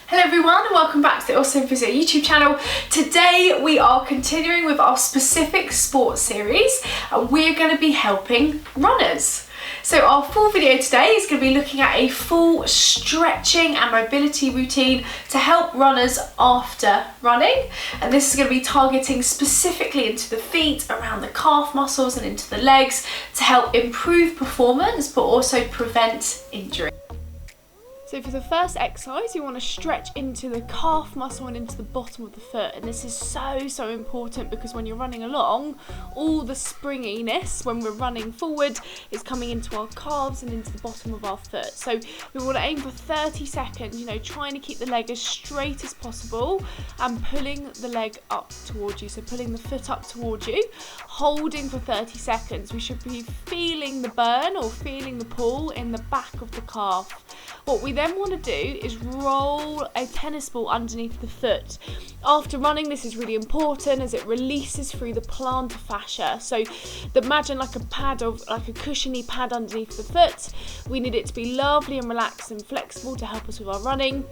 Hello everyone and welcome back to the Awesome Physio YouTube channel. Today we are continuing with our specific sports series and we're going to be helping runners. So our full video today is going to be looking at a full stretching and mobility routine to help runners after running, and this is going to be targeting specifically into the feet, around the calf muscles and into the legs to help improve performance but also prevent injury. So for the first exercise, you want to stretch into the calf muscle and into the bottom of the foot. And this is so important because when you're running along, all the springiness when we're running forward is coming into our calves and into the bottom of our foot. So we want to aim for 30 seconds, trying to keep the leg as straight as possible and pulling the leg up towards you. So pulling the foot up towards you, holding for 30 seconds. We should be feeling the burn or feeling the pull in the back of the calf. What we then want to do is roll a tennis ball underneath the foot. After running, this is really important as it releases through the plantar fascia. So imagine like a cushiony pad underneath the foot. We need it to be lovely and relaxed and flexible to help us with our running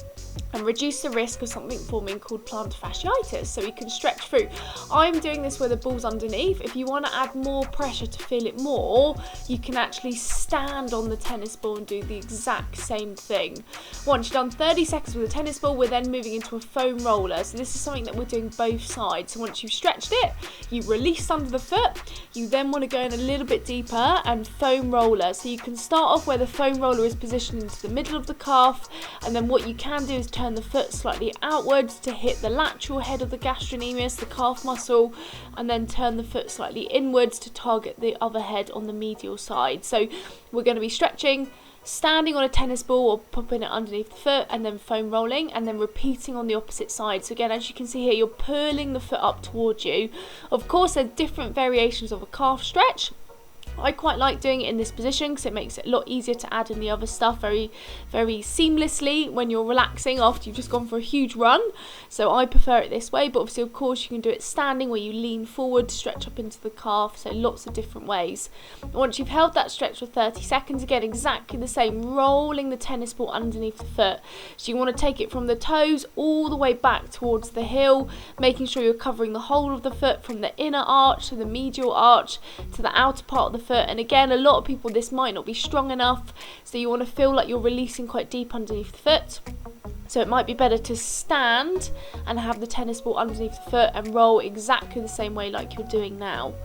and reduce the risk of something forming called plantar fasciitis, so we can stretch through. I'm doing this where the ball's underneath. If you want to add more pressure to feel it more, you can actually stand on the tennis ball and do the exact same thing. Once you've done 30 seconds with a tennis ball, we're then moving into a foam roller. So this is something that we're doing both sides. So once you've stretched it, you release under the foot, you then want to go in a little bit deeper and foam roller. So you can start off where the foam roller is positioned into the middle of the calf, and then what you can do is turn the foot slightly outwards to hit the lateral head of the gastrocnemius, the calf muscle, and then turn the foot slightly inwards to target the other head on the medial side. So we're going to be stretching, standing on a tennis ball or popping it underneath the foot, and then foam rolling, and then repeating on the opposite side. So again, as you can see here, you're pulling the foot up towards you. Of course, there's different variations of a calf stretch. I quite like doing it in this position because it makes it a lot easier to add in the other stuff very seamlessly when you're relaxing after you've just gone for a huge run. So I prefer it this way, but obviously of course you can do it standing where you lean forward, stretch up into the calf, so lots of different ways. Once you've held that stretch for 30 seconds, again exactly the same, rolling the tennis ball underneath the foot. So you want to take it from the toes all the way back towards the heel, making sure you're covering the whole of the foot from the inner arch to the medial arch to the outer part of the foot. And again, a lot of people, this might not be strong enough, so you want to feel like you're releasing quite deep underneath the foot. So it might be better to stand and have the tennis ball underneath the foot and roll exactly the same way like you're doing now.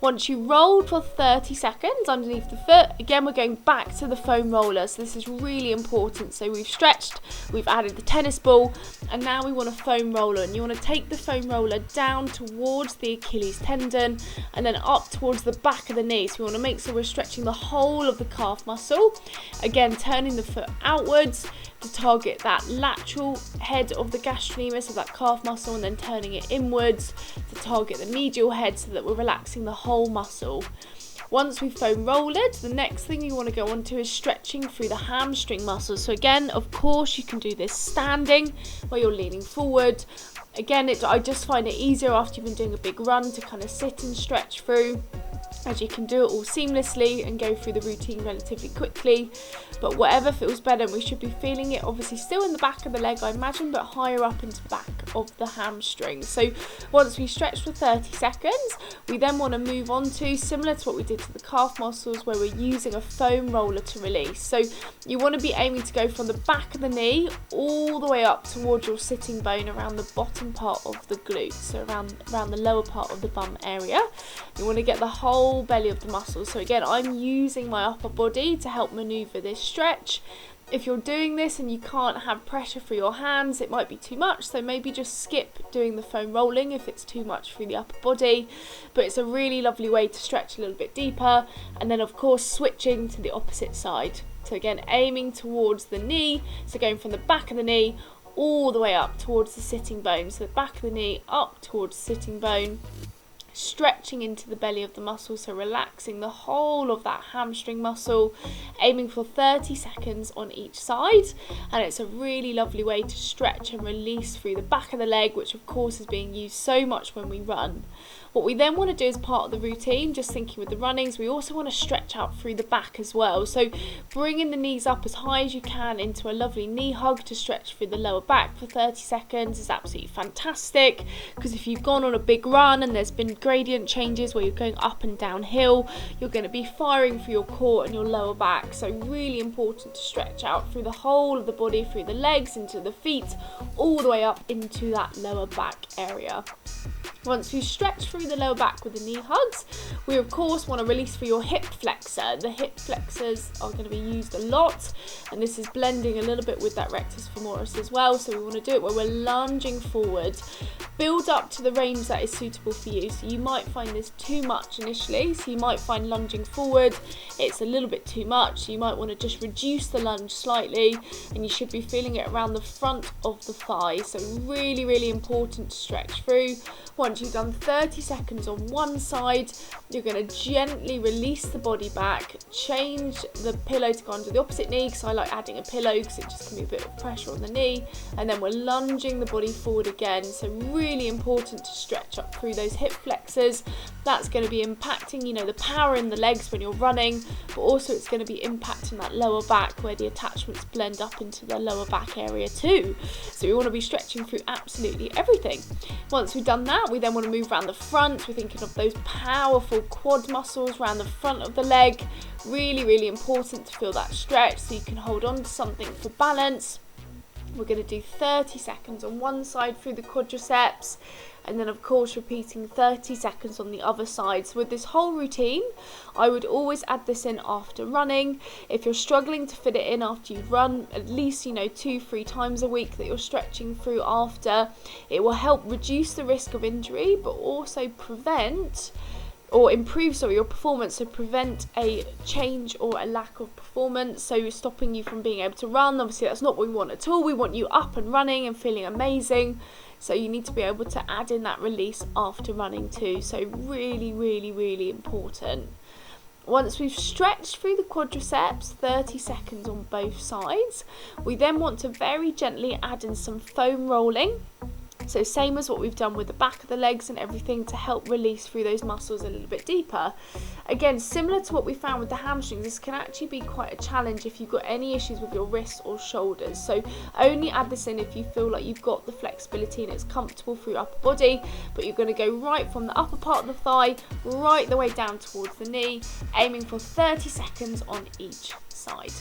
Once you rolled for 30 seconds underneath the foot, again we're going back to the foam roller. So this is really important. So we've stretched, we've added the tennis ball, and now we want a foam roller. And you want to take the foam roller down towards the Achilles tendon and then up towards the back of the knee. So we want to make sure we're stretching the whole of the calf muscle. Again, turning the foot outwards to target that lateral head of the gastrocnemius of that calf muscle, and then turning it inwards to target the medial head so that we're relaxing the whole muscle. Once we've foam rolled it, the next thing you want to go on to is stretching through the hamstring muscles. So again, of course, you can do this standing where you're leaning forward. Again, I just find it easier after you've been doing a big run to kind of sit and stretch through, as you can do it all seamlessly and go through the routine relatively quickly. But whatever feels better, we should be feeling it obviously still in the back of the leg, I imagine, but higher up into the back of the hamstring. So once we stretch for 30 seconds, we then want to move on to, similar to what we did to the calf muscles, where we're using a foam roller to release. So you want to be aiming to go from the back of the knee all the way up towards your sitting bone around the bottom part of the glute, so around the lower part of the bum area. You want to get the whole belly of the muscle. So again, I'm using my upper body to help maneuver this stretch. If you're doing this and you can't have pressure for your hands, it might be too much, so maybe just skip doing the foam rolling if it's too much for the upper body. But it's a really lovely way to stretch a little bit deeper, and then of course switching to the opposite side. So again, aiming towards the knee, so going from the back of the knee all the way up towards the sitting bone. So the back of the knee up towards the sitting bone, stretching into the belly of the muscle, so relaxing the whole of that hamstring muscle, aiming for 30 seconds on each side. And it's a really lovely way to stretch and release through the back of the leg, which of course is being used so much when we run. What we then want to do as part of the routine, just thinking with the runnings, we also want to stretch out through the back as well. So bringing the knees up as high as you can into a lovely knee hug to stretch through the lower back for 30 seconds is absolutely fantastic, because if you've gone on a big run and there's been gradient changes where you're going up and downhill, you're going to be firing for your core and your lower back. So really important to stretch out through the whole of the body, through the legs, into the feet, all the way up into that lower back area. Once you stretch through the lower back with the knee hugs, we of course want to release for your hip flexor. The hip flexors are going to be used a lot, and this is blending a little bit with that rectus femoris as well. So we want to do it where we're lunging forward. Build up to the range that is suitable for you. So you might find this too much initially, so you might find lunging forward it's a little bit too much. So you might want to just reduce the lunge slightly, and you should be feeling it around the front of the thigh. So really, really important to stretch through. Once you've done 30 seconds on one side, you're going to gently release the body back, change the pillow to go onto the opposite knee, because I like adding a pillow because it just can be a bit of pressure on the knee, and then we're lunging the body forward again. So really important to stretch up through those hip flexors. That's going to be impacting, you know, the power in the legs when you're running, but also it's going to be impacting that lower back where the attachments blend up into the lower back area too. So we want to be stretching through absolutely everything. Once we've done that, we then want to move around the front. We're thinking of those powerful quad muscles around the front of the leg. Really, really important to feel that stretch so you can hold on to something for balance. We're going to do 30 seconds on one side through the quadriceps, and then of course repeating 30 seconds on the other side. So with this whole routine, I would always add this in after running. If you're struggling to fit it in after you've run, at least 2-3 times a week that you're stretching through after, it will help reduce the risk of injury, but also prevent or improve your performance, so prevent a change or a lack of performance, so stopping you from being able to run. Obviously that's not what we want at all. We want you up and running and feeling amazing, so you need to be able to add in that release after running too. So really, really, really important. Once we've stretched through the quadriceps, 30 seconds on both sides, we then want to very gently add in some foam rolling. So same as what we've done with the back of the legs and everything, to help release through those muscles a little bit deeper. Again, similar to what we found with the hamstrings, this can actually be quite a challenge if you've got any issues with your wrists or shoulders. So only add this in if you feel like you've got the flexibility and it's comfortable for your upper body, but you're going to go right from the upper part of the thigh right the way down towards the knee, aiming for 30 seconds on each side.